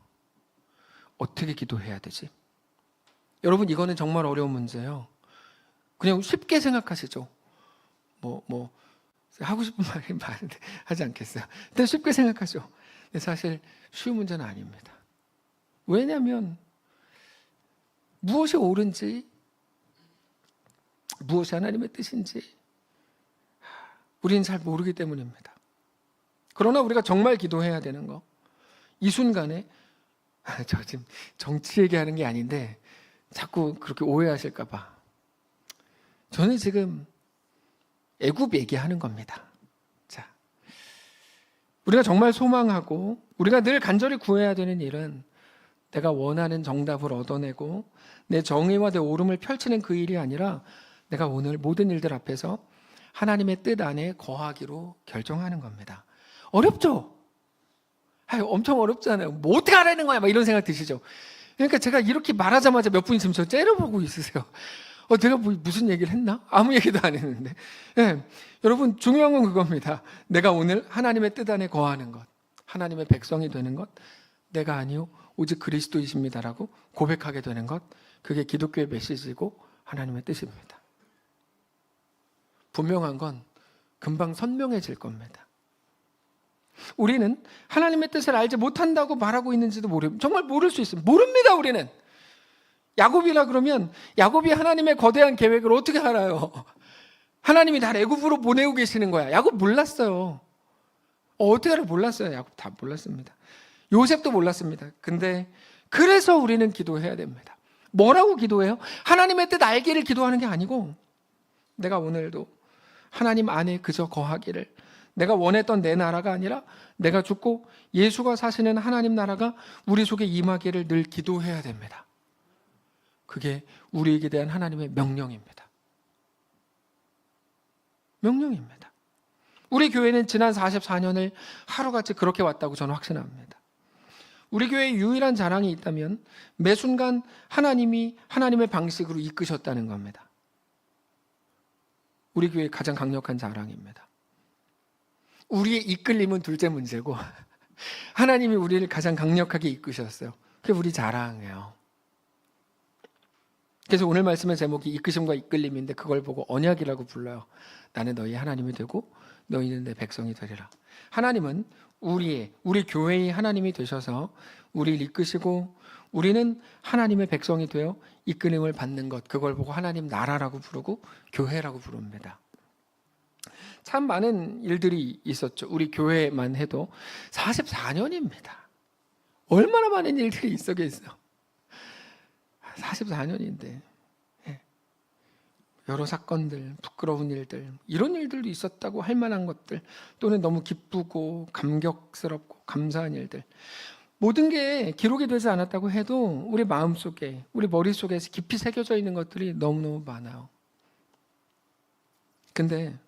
어떻게 기도해야 되지? 여러분, 이거는 정말 어려운 문제예요. 그냥 쉽게 생각하시죠. 하고 싶은 말이 많은데 하지 않겠어요. 근데 쉽게 생각하죠. 근데 사실 쉬운 문제는 아닙니다. 왜냐하면 무엇이 옳은지, 무엇이 하나님의 뜻인지 우리는 잘 모르기 때문입니다. 그러나 우리가 정말 기도해야 되는 거, 이 순간에 저 지금 정치 얘기하는 게 아닌데 자꾸 그렇게 오해하실까 봐, 저는 지금 애굽 얘기하는 겁니다. 자, 우리가 정말 소망하고 우리가 늘 간절히 구해야 되는 일은 내가 원하는 정답을 얻어내고 내 정의와 내 옳음을 펼치는 그 일이 아니라 내가 오늘 모든 일들 앞에서 하나님의 뜻 안에 거하기로 결정하는 겁니다. 어렵죠? 엄청 어렵잖아요. 뭐 어떻게 하라는 거야? 막 이런 생각 드시죠? 그러니까 제가 이렇게 말하자마자 몇 분이 지금 저 째려보고 있으세요. 내가 무슨 얘기를 했나? 아무 얘기도 안 했는데. 네, 여러분, 중요한 건 그겁니다. 내가 오늘 하나님의 뜻 안에 거하는 것, 하나님의 백성이 되는 것, 내가 아니요 오직 그리스도이십니다라고 고백하게 되는 것, 그게 기독교의 메시지고 하나님의 뜻입니다. 분명한 건 금방 선명해질 겁니다. 우리는 하나님의 뜻을 알지 못한다고 말하고 있는지도 정말 모를 수 있습니다. 모릅니다. 우리는 야곱이라 그러면 야곱이 하나님의 거대한 계획을 어떻게 알아요? 하나님이 날 애굽으로 보내고 계시는 거야. 야곱 몰랐어요. 어떻게 알아? 몰랐어요. 야곱 다 몰랐습니다. 요셉도 몰랐습니다. 근데 그래서 우리는 기도해야 됩니다. 뭐라고 기도해요? 하나님의 뜻 알기를 기도하는 게 아니고, 내가 오늘도 하나님 안에 그저 거하기를, 내가 원했던 내 나라가 아니라 내가 죽고 예수가 사시는 하나님 나라가 우리 속에 임하기를 늘 기도해야 됩니다. 그게 우리에게 대한 하나님의 명령입니다. 명령입니다. 우리 교회는 지난 44년을 하루같이 그렇게 왔다고 저는 확신합니다. 우리 교회의 유일한 자랑이 있다면 매 순간 하나님이 하나님의 방식으로 이끄셨다는 겁니다. 우리 교회의 가장 강력한 자랑입니다. 우리의 이끌림은 둘째 문제고 하나님이 우리를 가장 강력하게 이끄셨어요. 그게 우리 자랑이에요. 그래서 오늘 말씀의 제목이 이끄심과 이끌림인데 그걸 보고 언약이라고 불러요. 나는 너희 하나님이 되고 너희는 내 백성이 되리라. 하나님은 우리 교회의 하나님이 되셔서 우리를 이끄시고 우리는 하나님의 백성이 되어 이끌림을 받는 것, 그걸 보고 하나님 나라라고 부르고 교회라고 부릅니다. 참 많은 일들이 있었죠. 우리 교회만 해도 44년입니다. 얼마나 많은 일들이 있었겠어요. 44년인데 여러 사건들, 부끄러운 일들, 이런 일들도 있었다고 할 만한 것들, 또는 너무 기쁘고 감격스럽고 감사한 일들, 모든 게 기록이 되지 않았다고 해도 우리 마음속에, 우리 머릿속에 깊이 새겨져 있는 것들이 너무너무 많아요. 근데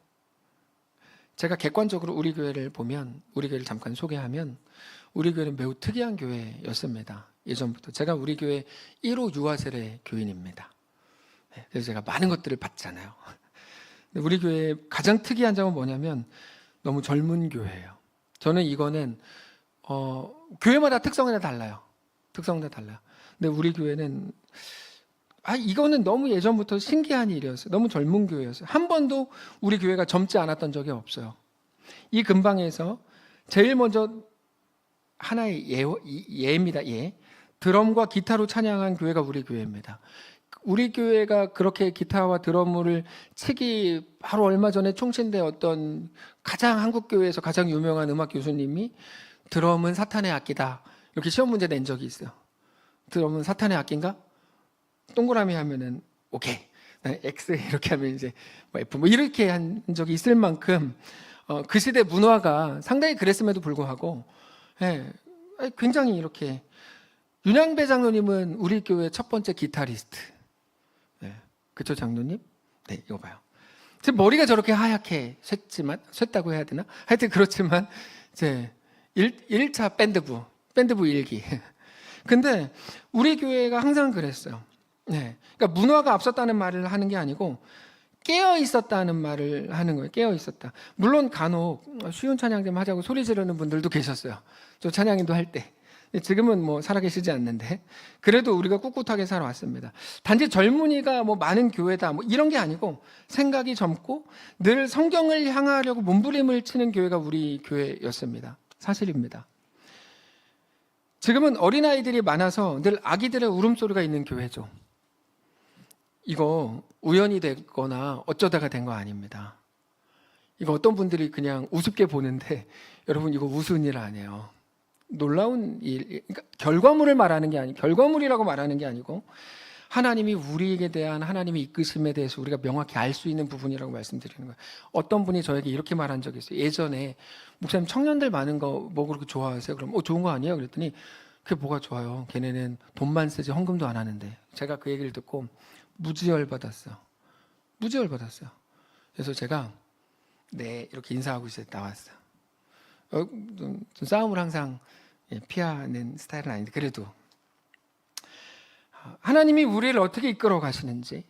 제가 객관적으로 우리 교회를 보면, 우리 교회를 잠깐 소개하면, 우리 교회는 매우 특이한 교회였습니다. 예전부터. 제가 우리 교회 1호 유아세례 교인입니다. 그래서 제가 많은 것들을 봤잖아요. 우리 교회의 가장 특이한 점은 뭐냐면 너무 젊은 교회예요. 저는 이거는 교회마다 특성이 다 달라요. 근데 우리 교회는 이거는 너무 예전부터 신기한 일이었어요. 너무 젊은 교회였어요. 한 번도 우리 교회가 젊지 않았던 적이 없어요. 이 근방에서 제일 먼저 하나의 예입니다. 드럼과 기타로 찬양한 교회가 우리 교회입니다. 우리 교회가 그렇게 기타와 드럼을 치기 바로 얼마 전에 총신대 어떤 한국 교회에서 가장 유명한 음악 교수님이 드럼은 사탄의 악기다, 이렇게 시험 문제 낸 적이 있어요. 드럼은 사탄의 악기인가? 동그라미 하면은 오케이, X 이렇게 하면 이제 F 이렇게 한 적이 있을 만큼 그 시대 문화가 상당히 그랬음에도 불구하고 굉장히 이렇게, 윤양배 장로님은 우리 교회 첫 번째 기타리스트. 그쵸, 장로님? 네, 이거 봐요. 지금 머리가 저렇게 하얗게 샜다고 해야 되나? 하여튼 그렇지만 이제 1차 밴드부 1기. 근데 우리 교회가 항상 그랬어요. 그러니까 문화가 앞섰다는 말을 하는 게 아니고 깨어 있었다는 말을 하는 거예요. 깨어 있었다. 물론 간혹 쉬운 찬양 좀 하자고 소리 지르는 분들도 계셨어요. 저 찬양인도 할 때. 지금은 뭐 살아계시지 않는데 그래도 우리가 꿋꿋하게 살아왔습니다. 단지 젊은이가 많은 교회다 이런 게 아니고 생각이 젊고 늘 성경을 향하려고 몸부림을 치는 교회가 우리 교회였습니다. 사실입니다. 지금은 어린아이들이 많아서 늘 아기들의 울음소리가 있는 교회죠. 이거 우연히 됐거나 어쩌다가 된 거 아닙니다. 이거 어떤 분들이 그냥 우습게 보는데 여러분 이거 우스운 일 아니에요. 놀라운 일, 그러니까 결과물이라고 말하는 게 아니고 하나님이 우리에게 대한 하나님의 이끄심에 대해서 우리가 명확히 알 수 있는 부분이라고 말씀드리는 거예요. 어떤 분이 저에게 이렇게 말한 적이 있어요. 예전에 목사님 청년들 많은 거 뭐 그렇게 좋아하세요? 그럼 좋은 거 아니에요? 그랬더니 그게 뭐가 좋아요? 걔네는 돈만 쓰지 헌금도 안 하는데. 제가 그 얘기를 듣고 무지열 받았어요. 그래서 제가 네 이렇게 인사하고 이제 나왔어요. 좀 싸움을 항상 피하는 스타일은 아닌데 그래도 하나님이 우리를 어떻게 이끌어 가시는지,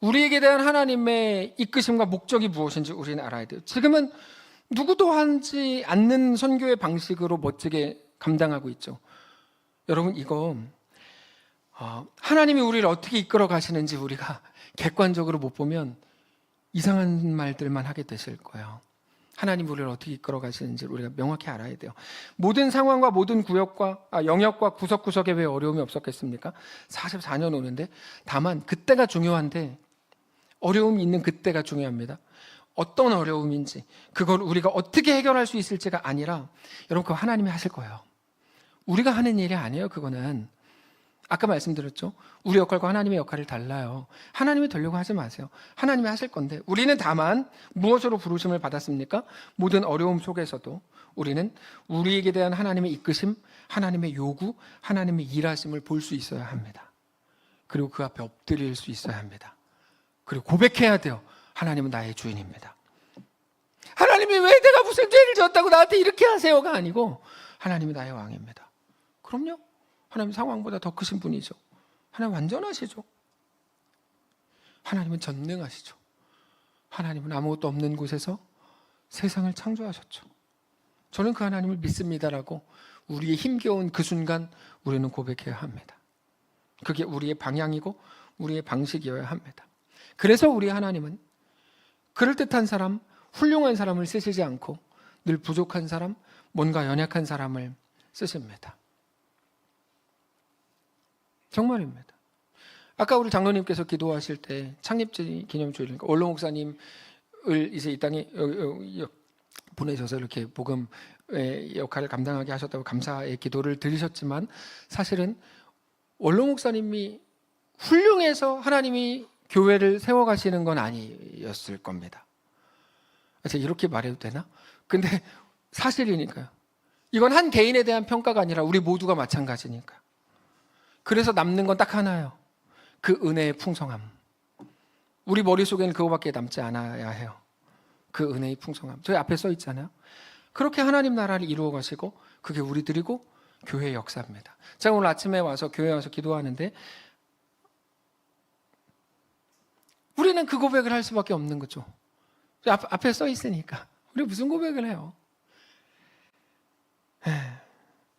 우리에게 대한 하나님의 이끄심과 목적이 무엇인지 우리는 알아야 돼요. 지금은 누구도 하지 않는 선교의 방식으로 멋지게 감당하고 있죠. 여러분 이거 하나님이 우리를 어떻게 이끌어 가시는지 우리가 객관적으로 못 보면 이상한 말들만 하게 되실 거예요. 하나님 우리를 어떻게 이끌어 가시는지 우리가 명확히 알아야 돼요. 모든 상황과 모든 영역과 구석구석에 왜 어려움이 없었겠습니까? 44년 오는데, 다만 그때가 중요한데, 어려움이 있는 그때가 중요합니다. 어떤 어려움인지 그걸 우리가 어떻게 해결할 수 있을지가 아니라 여러분 그거 하나님이 하실 거예요. 우리가 하는 일이 아니에요. 그거는 아까 말씀드렸죠. 우리 역할과 하나님의 역할이 달라요. 하나님이 되려고 하지 마세요. 하나님이 하실 건데 우리는 다만 무엇으로 부르심을 받았습니까? 모든 어려움 속에서도 우리는 우리에게 대한 하나님의 이끄심, 하나님의 요구, 하나님의 일하심을 볼 수 있어야 합니다. 그리고 그 앞에 엎드릴 수 있어야 합니다. 그리고 고백해야 돼요. 하나님은 나의 주인입니다. 하나님이 왜 내가 무슨 죄를 지었다고 나한테 이렇게 하세요가 아니고 하나님이 나의 왕입니다. 그럼요. 하나님 상황보다 더 크신 분이죠. 하나님 완전하시죠. 하나님은 전능하시죠. 하나님은 아무것도 없는 곳에서 세상을 창조하셨죠. 저는 그 하나님을 믿습니다라고 우리의 힘겨운 그 순간 우리는 고백해야 합니다. 그게 우리의 방향이고 우리의 방식이어야 합니다. 그래서 우리 하나님은 그럴듯한 사람, 훌륭한 사람을 쓰시지 않고 늘 부족한 사람, 뭔가 연약한 사람을 쓰십니다. 정말입니다. 아까 우리 장로님께서 기도하실 때 창립지 기념주일이니까 원로 목사님을 이제 이 땅에 보내셔서 이렇게 복음의 역할을 감당하게 하셨다고 감사의 기도를 드리셨지만 사실은 원로 목사님이 훌륭해서 하나님이 교회를 세워가시는 건 아니었을 겁니다. 제가 이렇게 말해도 되나? 근데 사실이니까요. 이건 한 개인에 대한 평가가 아니라 우리 모두가 마찬가지니까요. 그래서 남는 건 딱 하나예요. 그 은혜의 풍성함. 우리 머릿속에는 그거밖에 남지 않아야 해요. 그 은혜의 풍성함. 저희 앞에 써 있잖아요. 그렇게 하나님 나라를 이루어 가시고 그게 우리들이고 교회의 역사입니다. 제가 오늘 아침에 와서 교회에 와서 기도하는데 우리는 그 고백을 할 수밖에 없는 거죠. 앞에 써 있으니까. 우리 무슨 고백을 해요?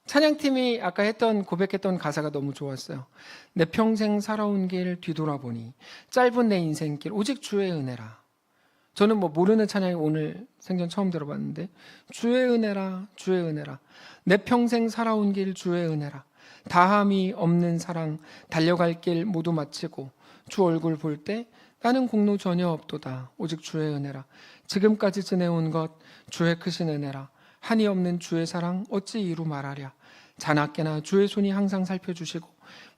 찬양팀이 아까 고백했던 가사가 너무 좋았어요. 내 평생 살아온 길 뒤돌아보니 짧은 내 인생길 오직 주의 은혜라. 저는 모르는 찬양이 오늘 생전 처음 들어봤는데 주의 은혜라 주의 은혜라 내 평생 살아온 길 주의 은혜라 다함이 없는 사랑 달려갈 길 모두 마치고 주 얼굴 볼 때 나는 공로 전혀 없도다 오직 주의 은혜라 지금까지 지내온 것 주의 크신 은혜라 한이 없는 주의 사랑 어찌 이루 말하랴 자나깨나 주의 손이 항상 살펴주시고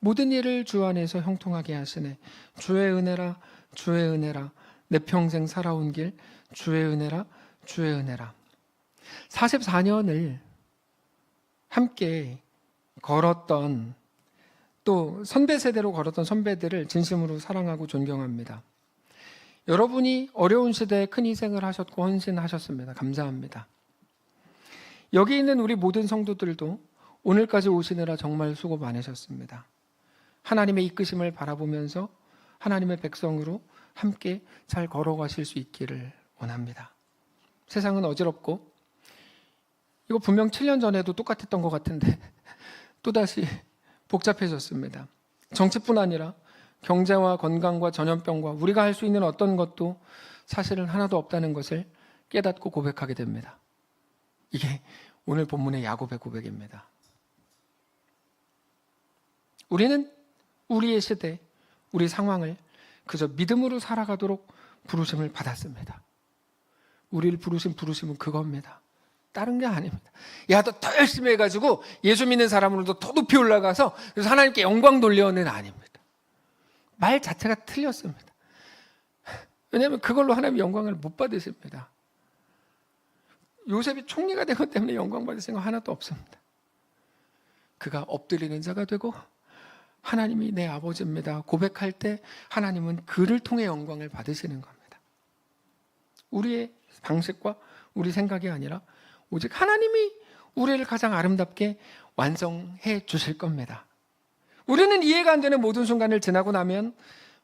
모든 일을 주 안에서 형통하게 하시네 주의 은혜라 주의 은혜라 내 평생 살아온 길 주의 은혜라 주의 은혜라 44년을 함께 걸었던 또 선배 세대로 걸었던 선배들을 진심으로 사랑하고 존경합니다. 여러분이 어려운 시대에 큰 희생을 하셨고 헌신하셨습니다. 감사합니다. 여기 있는 우리 모든 성도들도 오늘까지 오시느라 정말 수고 많으셨습니다. 하나님의 이끄심을 바라보면서 하나님의 백성으로 함께 잘 걸어가실 수 있기를 원합니다. 세상은 어지럽고 이거 분명 7년 전에도 똑같았던 것 같은데 또다시 복잡해졌습니다. 정치뿐 아니라 경제와 건강과 전염병과 우리가 할 수 있는 어떤 것도 사실은 하나도 없다는 것을 깨닫고 고백하게 됩니다. 이게 오늘 본문의 야곱의 고백입니다. 우리는 우리의 시대, 우리 상황을 그저 믿음으로 살아가도록 부르심을 받았습니다. 우리를 부르신 부르심은 그겁니다. 다른 게 아닙니다. 야, 너 더 열심히 해가지고 예수 믿는 사람으로도 더 높이 올라가서 그래서 하나님께 영광 돌려는 아닙니다. 말 자체가 틀렸습니다. 왜냐하면 그걸로 하나님 영광을 못 받으십니다. 요셉이 총리가 된 것 때문에 영광 받을 생각 하나도 없습니다. 그가 엎드리는 자가 되고 하나님이 내 아버지입니다 고백할 때 하나님은 그를 통해 영광을 받으시는 겁니다. 우리의 방식과 우리 생각이 아니라 오직 하나님이 우리를 가장 아름답게 완성해 주실 겁니다. 우리는 이해가 안 되는 모든 순간을 지나고 나면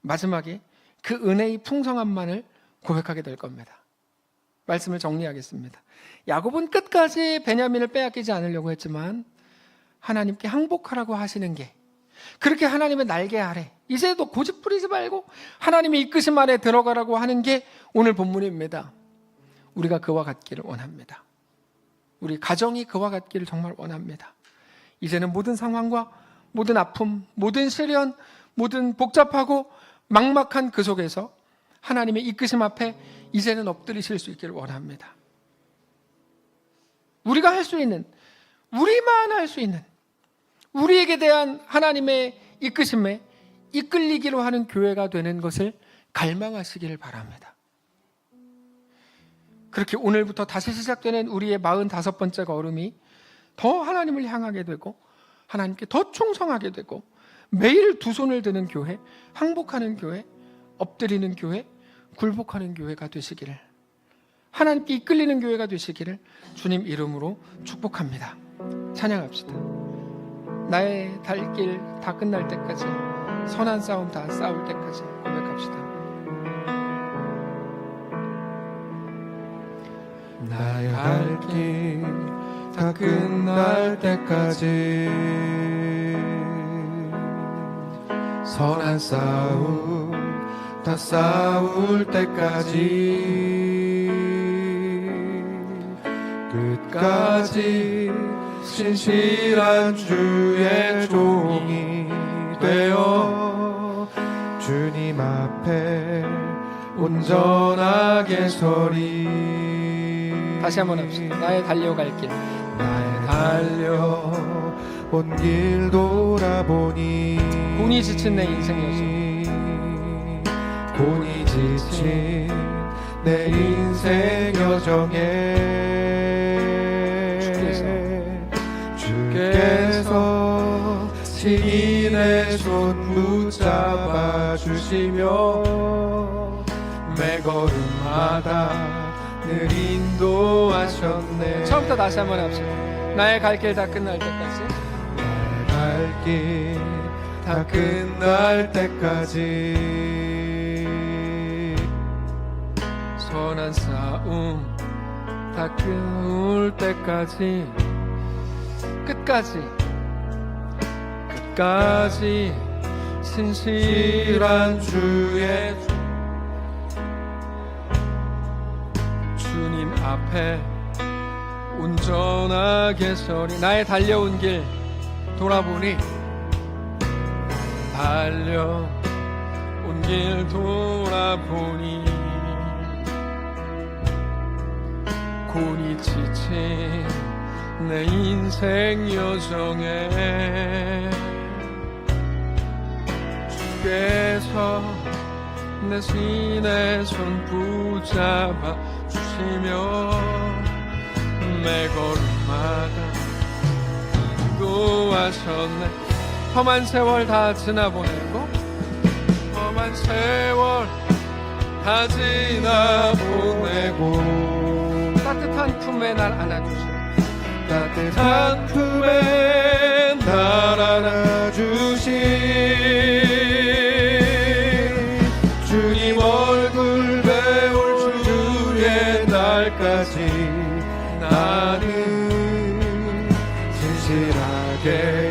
마지막에 그 은혜의 풍성함만을 고백하게 될 겁니다. 말씀을 정리하겠습니다. 야곱은 끝까지 베냐민을 빼앗기지 않으려고 했지만 하나님께 항복하라고 하시는 게, 그렇게 하나님의 날개 아래 이제 너 고집 부리지 말고 하나님의 이끄심 안에 들어가라고 하는 게 오늘 본문입니다. 우리가 그와 같기를 원합니다. 우리 가정이 그와 같기를 정말 원합니다. 이제는 모든 상황과 모든 아픔, 모든 시련, 모든 복잡하고 막막한 그 속에서 하나님의 이끄심 앞에 이제는 엎드리실 수 있기를 원합니다. 우리가 할 수 있는, 우리만 할 수 있는, 우리에게 대한 하나님의 이끄심에 이끌리기로 하는 교회가 되는 것을 갈망하시기를 바랍니다. 그렇게 오늘부터 다시 시작되는 우리의 45번째 걸음이 더 하나님을 향하게 되고 하나님께 더 충성하게 되고 매일 두 손을 드는 교회, 항복하는 교회, 엎드리는 교회, 굴복하는 교회가 되시기를, 하나님께 이끌리는 교회가 되시기를 주님 이름으로 축복합니다. 찬양합시다. 나의 달길 다 끝날 때까지, 선한 싸움 다 싸울 때까지 고백합시다. 나의 갈 길 다 끝날 때까지, 선한 싸움 다 싸울 때까지, 끝까지 신실한 주의 종이 되어 주님 앞에 온전하게 서리. 다시 한번 합시다. 나의 달려갈 길, 나의 달려온 길 돌아보니, 곤히 지친 내 인생이었어. 곤히 지친 내 인생 여정에 주께서 친히 손 붙잡아 주시며 매 걸음마다 늘 인도하셨네. 처음부터 다시 한번 합시다. 나의 갈 길 다 끝날 때까지, 나의 갈 길 다 끝날 때까지, 선한 싸움 다 끝날 때까지, 끝까지 신실한 주의 주님 앞에 온전하게 서리. 나의 달려온 길 돌아보니, 달려온 길 돌아보니, 곤히 지친 내 인생 여정에 주께서 내 신의 손 붙잡아 주시며 매 걸음마다 인도하셨네. 험한 세월 다 지나보내고, 험한 세월 다 지나보내고, 따뜻한 품에 날 안아주시고, 따뜻한 품에 날 안아주신 주님 얼굴 배울 주의 날까지 나는 진실하게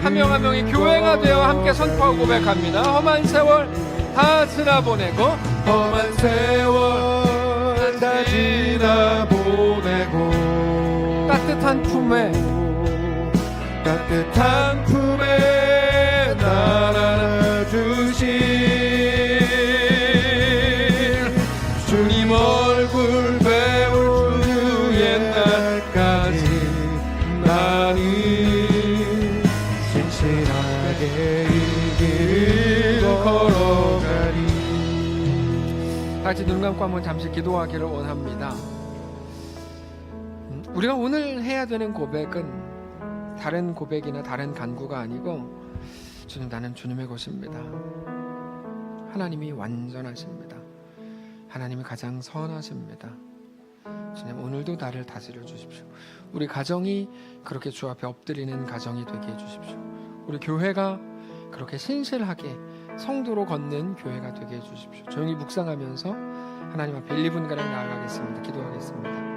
한 명 한 명이 교회가 되어 함께 선포하고 고백합니다. 험한 세월 다 지나보내고, 험한 세월 다 지나보내고, 따뜻한 품에 따뜻한 품에 나눠주신 주님 얼굴 배울 주의 날까지 나는 신실하게 이 길을 걸어가리. 같이 눈 감고 한번 잠시 기도하기를 원합니다. 우리가 오늘 해야 되는 고백은 다른 고백이나 다른 간구가 아니고, 주님, 나는 주님의 것입니다. 하나님이 완전하십니다. 하나님이 가장 선하십니다. 주님, 오늘도 나를 다스려 주십시오. 우리 가정이 그렇게 주 앞에 엎드리는 가정이 되게 해주십시오. 우리 교회가 그렇게 신실하게 성도로 걷는 교회가 되게 해주십시오. 조용히 묵상하면서 하나님 앞에 1, 2분가량 나아가겠습니다. 기도하겠습니다.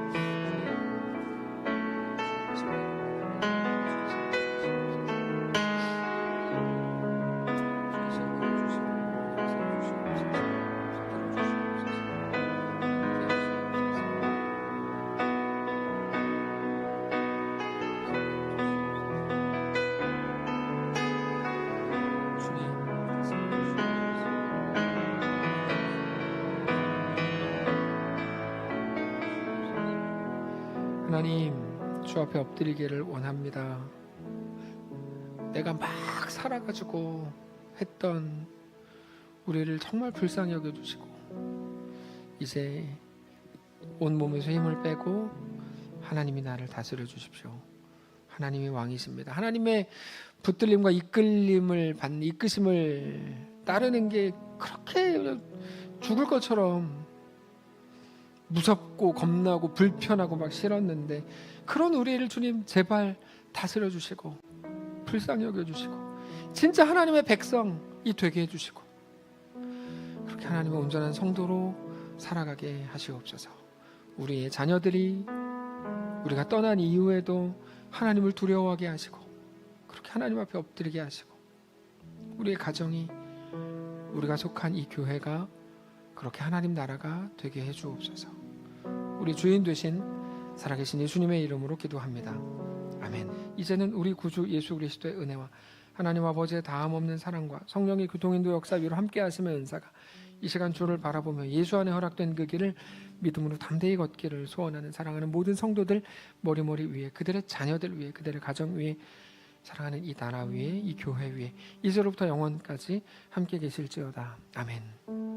하나님, 주 앞에 엎드리기를 원합니다. 내가 막 살아가지고 했던 우리를 정말 불쌍히 여겨주시고, 이제 온몸에서 힘을 빼고 하나님이 나를 다스려 주십시오. 하나님이 왕이십니다. 하나님의 붙들림과 이끌림을 받는, 이끄심을 따르는 게 그렇게 죽을 것처럼 무섭고 겁나고 불편하고 막 싫었는데, 그런 우리를 주님 제발 다스려 주시고 불쌍히 여겨 주시고 진짜 하나님의 백성이 되게 해주시고, 그렇게 하나님의 온전한 성도로 살아가게 하시옵소서. 우리의 자녀들이 우리가 떠난 이후에도 하나님을 두려워하게 하시고, 그렇게 하나님 앞에 엎드리게 하시고, 우리의 가정이, 우리가 속한 이 교회가 그렇게 하나님 나라가 되게 해주옵소서. 우리 주인 되신 살아계신 예수님의 이름으로 기도합니다. 아멘. 이제는 우리 구주 예수 그리스도의 은혜와 하나님 아버지의 다함없는 사랑과 성령의 교통인도 역사 위로 함께 하심의 은사가 이 시간 주를 바라보며 예수 안에 허락된 그 길을 믿음으로 담대히 걷기를 소원하는 사랑하는 모든 성도들 머리머리 위에, 그들의 자녀들 위에, 그들의 가정 위에, 사랑하는 이 나라 위에, 이 교회 위에 이제로부터 영원까지 함께 계실지어다. 아멘.